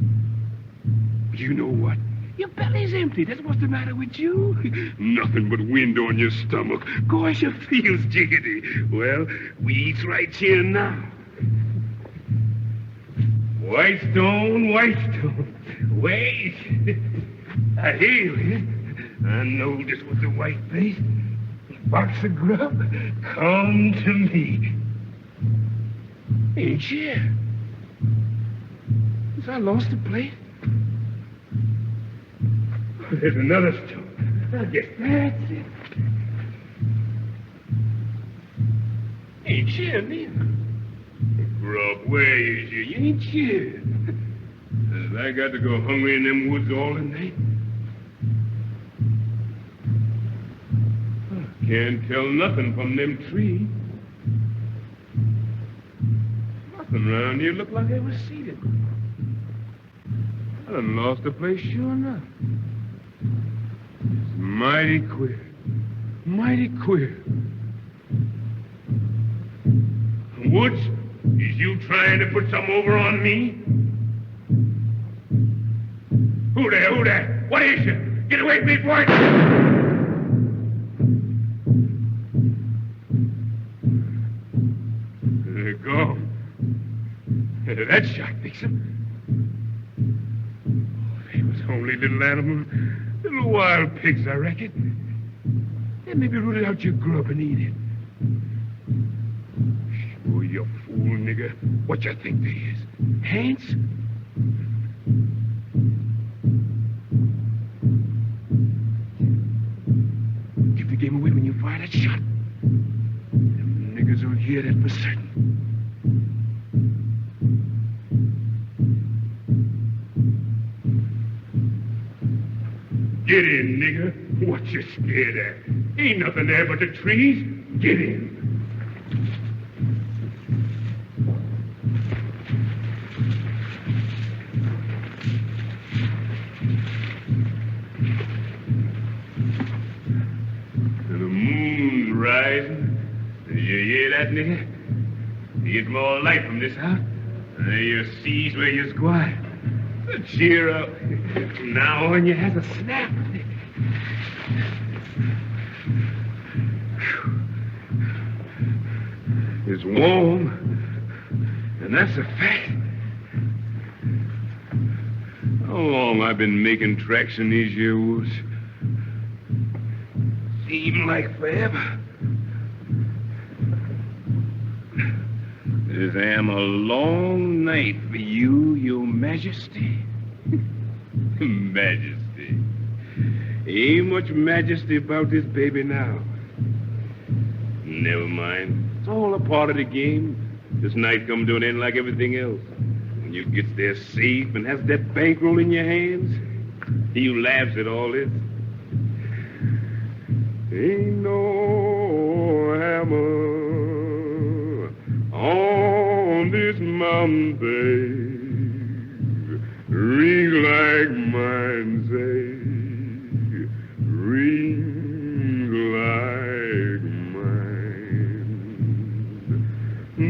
But you know what? Your belly's empty. That's what's the matter with you. Nothing but wind on your stomach. Gosh, your feels jiggity. Well, we eats right here now. White stone, white stone. Wait. I hear you. I know this was the white face. Box of grub, come to me. Ain't you? Has I lost the plate? Oh, there's another stone. I guess that's it. Ain't you, neither. Grub, where is you? You ain't you. Has I got to go hungry in them woods all the night? Can't tell nothing from them trees. Nothing around here look like they was seated. I done lost the place sure enough. It's mighty queer. Mighty queer. Woods, is you trying to put something over on me? Who there? Who there? What is you? Get away from me, boy! Go. That shot fix him. Oh, they was only little animals, little wild pigs, I reckon. They maybe rooted out your grub and eat it. Sure, you fool, nigger. What you think they is? Ants? Give the game away when you fire that shot. Them niggers will hear that for certain. Get in, nigger. What you scared at? Ain't nothing there but the trees. Get in. The moon's rising. You hear that, nigger? You get more light from this house. You sees where you're squat. Cheer up. Now on you has a snap. It's warm, and that's a fact. How long I've been making tracks in these here woods? Seem like forever. This am a long night for you, your majesty. Majesty. Ain't much majesty about this baby now. Never mind. It's all a part of the game. This night come to an end like everything else. When you get there safe and has that bankroll in your hands, you laughs at all this. Ain't no hammer on this mountain, babe, ring like mine say, ring like mine.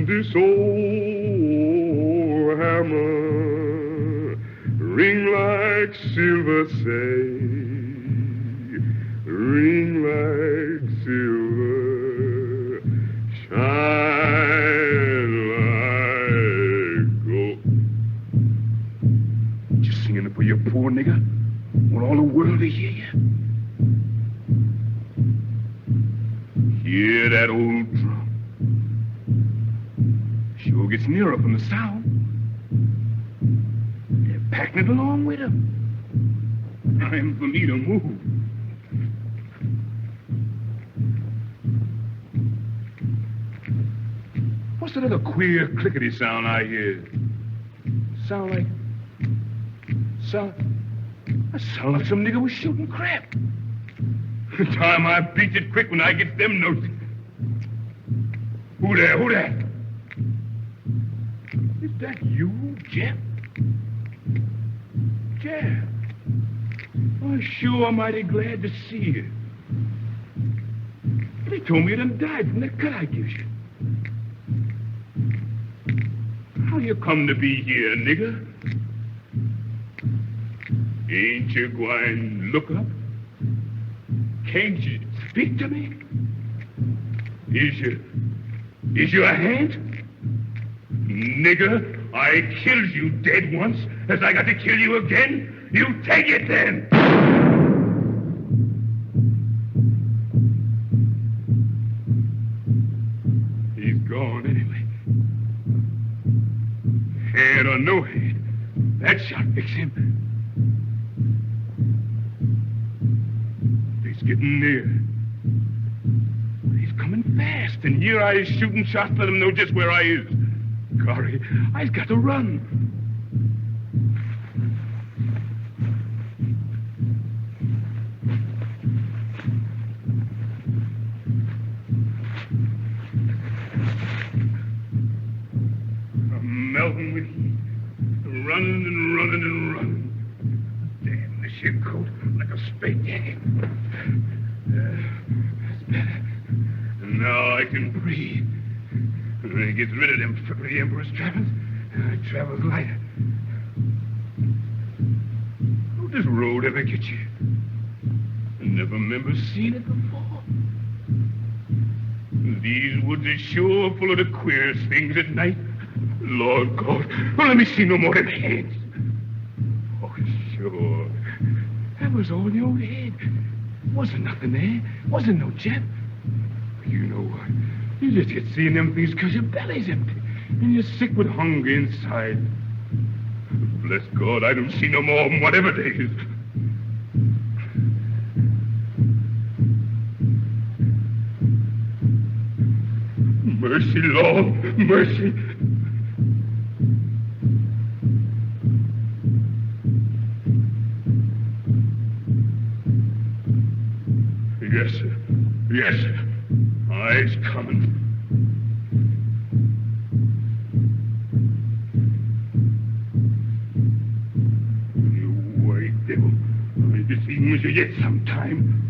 This old hammer ring like silver say, ring like silver, shine like gold. Just singing it for your poor nigga? Want all the world to hear you? Hear that old drum? Sure gets nearer from the sound. They're packing it along with them. Time for me to move. What's that other queer clickety sound I hear? Sound like some nigga was shooting crap. Time I beat it quick when I get them notes. Who there? Who that? Is that you, Jeff? Jeff? I'm sure mighty glad to see you. They told me you done died from that cut I gives you. How you come to be here, nigga? Ain't you going look up? Can't you speak to me? Is you a hand? Nigga, I killed you dead once. Has I got to kill you again? You take it then! He's gone anyway. Head or no head, that shot fix him. He's getting near. He's coming fast, and here I is shooting shots to let him know just where I is. Golly, I's got to run. I'm melting with heat. Running and running and running. Damn, this shit coat like a spade jacket. That's better. And now I can breathe. When he gets rid of them frippery Emperor's trappings, I travels lighter. How'd this road ever get you? I never remember seeing it before. These woods are sure full of the queerest things at night. Lord God, don't let me see no more of them heads. Oh, sure. That was all in your old head. Wasn't nothing there. Wasn't no Jeff. You know what? You just get seeing them things because your belly's empty and you're sick with hunger inside. Bless God, I don't see no more of them, whatever they is. Mercy, Lord, mercy. Yes, sir. Yes, sir. I's coming. You white devil. I'll be seeing with you yet sometime.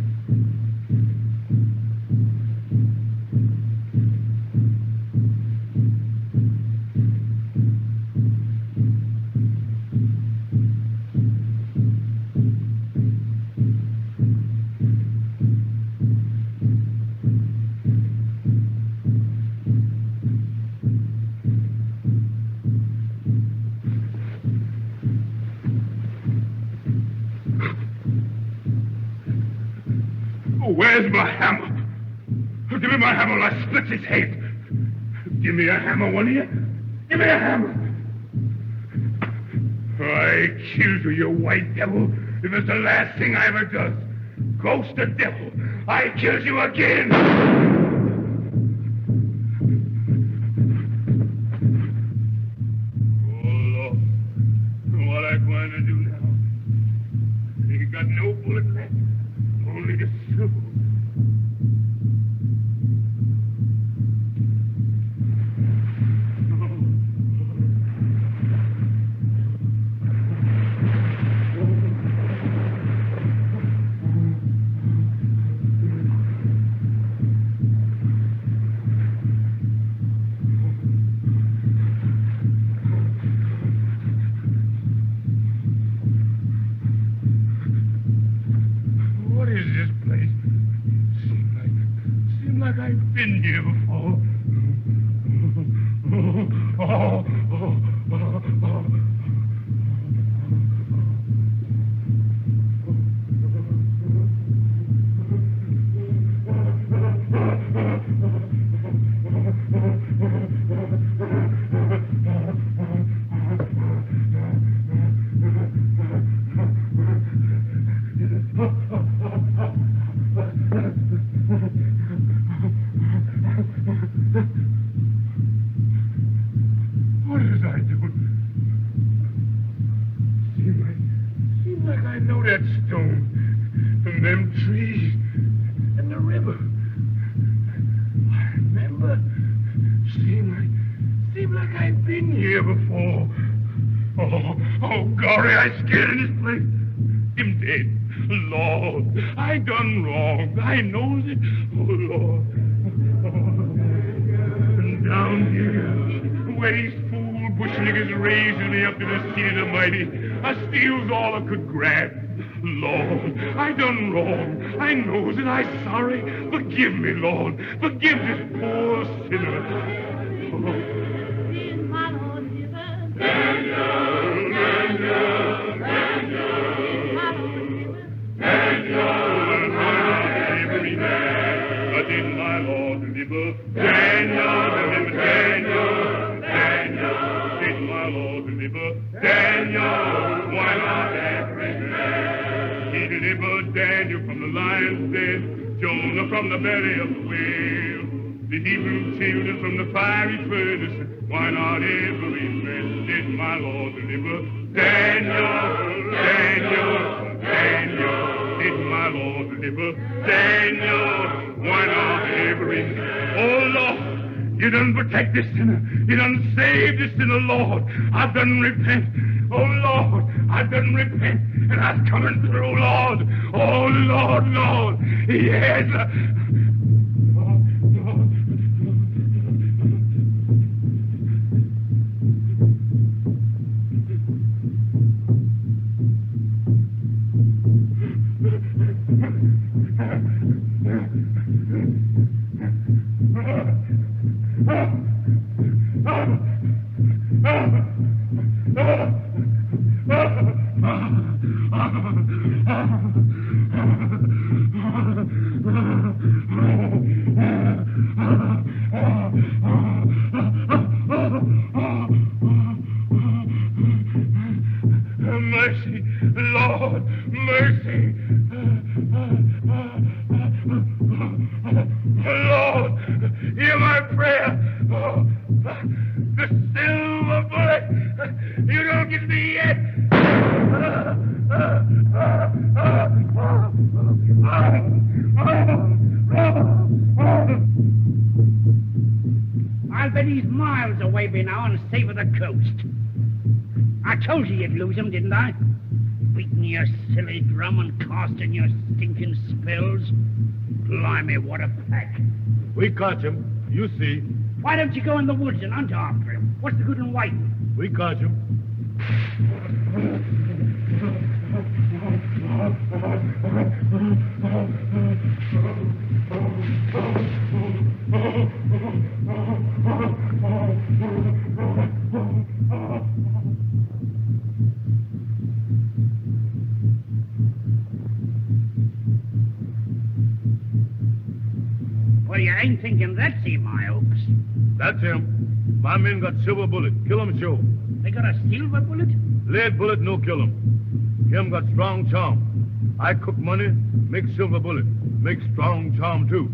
Where's my hammer? Give me my hammer or I split his head. Give me a hammer, one of you. Give me a hammer. I killed you, you white devil. It was the last thing I ever does. Ghost of devil, I killed you again. What I going to do now? He got no bullet left, only the soul. I've been here before. What is I doing? Seems like I know that stone, and them trees, and the river. I remember. Seems like I've been here before. Oh, Gory, I scared in this place. Him dead. Lord, I done wrong. I knows it. Oh, Lord. And down here, where these fool bush niggas raised me up to the seat of the mighty, I steals all I could grab. Lord, I done wrong. I knows it. I sorry. Forgive me, Lord. Forgive this poor sinner. Daniel from the lion's den, Jonah from the belly of the whale, the Hebrew children from the fiery furnace. Why not every man did my Lord deliver? Daniel, Daniel, Daniel, did my Lord deliver? Daniel, why not every man? Oh, Lord, you done protect this sinner. You done save this sinner, Lord. I done repent. Oh, Lord, I done repent. And I'm coming through, Lord. Oh, Lord, Lord. Yes. Mercy, Lord, mercy. Lord, hear my prayer. The silver bullet, you don't get me yet. I'll bet he's miles away by now and safe of the coast. I told you you'd lose him, didn't I? Beating your silly drum and casting your stinking spells. Blimey, what a pack. We caught him. You see. Why don't you go in the woods and hunt after him? What's the good in waiting? We caught him. Well, you ain't thinking that's him, my hopes. That's him. My men got silver bullet. Kill him, show. They got a silver bullet? Lead bullet, no kill him. Him got strong charm. I cook money, make silver bullet. Make strong charm, too.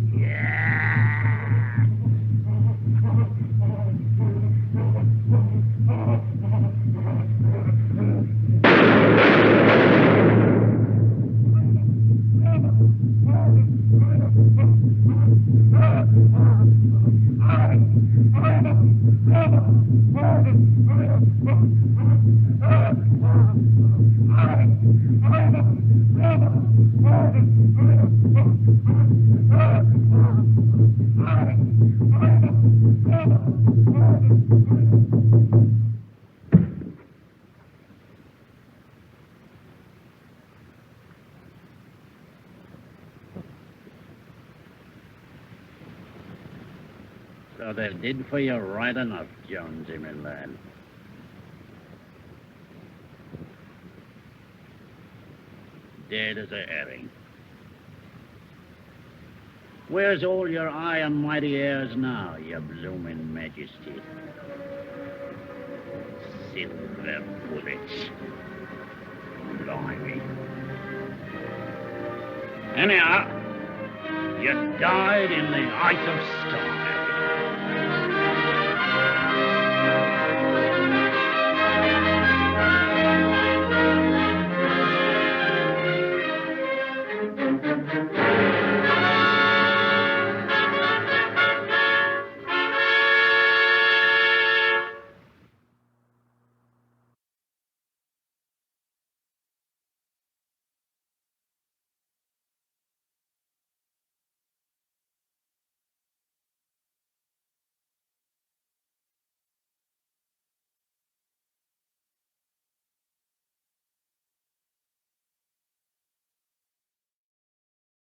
So they did for you right enough, Jonesy, my lad. Dead as a herring. Where's all your high and mighty airs now, your bloomin' majesty? Silver bullets. Blimey. Anyhow, you died in the height of style.